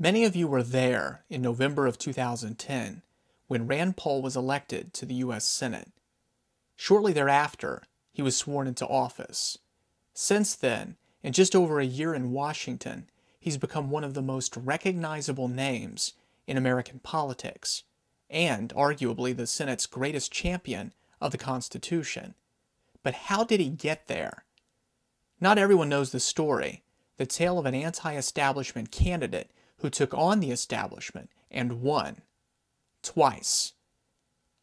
Many of you were there in November of 2010 when Rand Paul was elected to the U.S. Senate. Shortly thereafter, he was sworn into office. Since then, in just over a year in Washington, he's become one of the most recognizable names in American politics, and arguably the Senate's greatest champion of the Constitution. But how did he get there? Not everyone knows the story, the tale of an anti-establishment candidate who took on the establishment and won. Twice.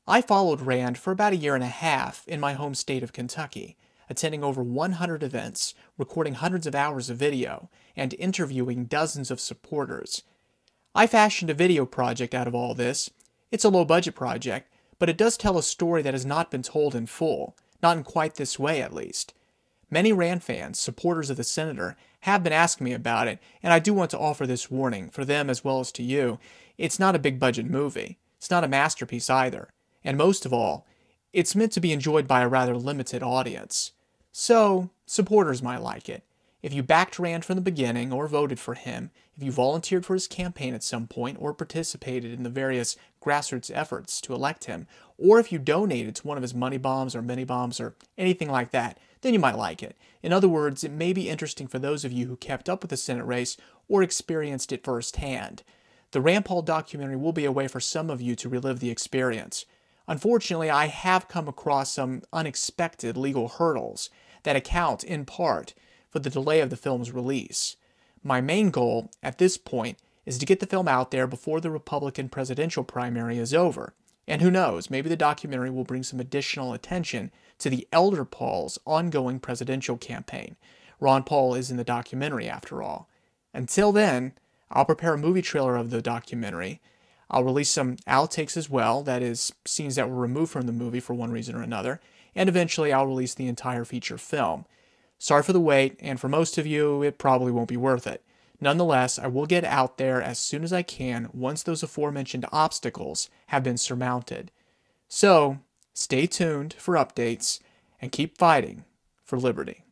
I followed Rand for about a year and a half in my home state of Kentucky, attending over 100 events, recording hundreds of hours of video, and interviewing dozens of supporters. I fashioned a video project out of all this. It's a low-budget project, but it does tell a story that has not been told in full, not in quite this way at least. Many Rand fans, supporters of the senator, have been asking me about it, and I do want to offer this warning, for them as well as to you. It's not a big-budget movie. It's not a masterpiece either. And most of all, it's meant to be enjoyed by a rather limited audience. So, supporters might like it. If you backed Rand from the beginning or voted for him, if you volunteered for his campaign at some point or participated in the various grassroots efforts to elect him, or if you donated to one of his money bombs or mini bombs or anything like that, then you might like it. In other words, it may be interesting for those of you who kept up with the Senate race or experienced it firsthand. The Rand Paul documentary will be a way for some of you to relive the experience. Unfortunately, I have come across some unexpected legal hurdles that account, in part, for the delay of the film's release. My main goal, at this point, is to get the film out there before the Republican presidential primary is over. And who knows, maybe the documentary will bring some additional attention to the elder Paul's ongoing presidential campaign. Ron Paul is in the documentary, after all. Until then, I'll prepare a movie trailer of the documentary. I'll release some outtakes as well, that is, scenes that were removed from the movie for one reason or another, and eventually I'll release the entire feature film. Sorry for the wait, and for most of you, it probably won't be worth it. Nonetheless, I will get out there as soon as I can once those aforementioned obstacles have been surmounted. So, stay tuned for updates, and keep fighting for liberty.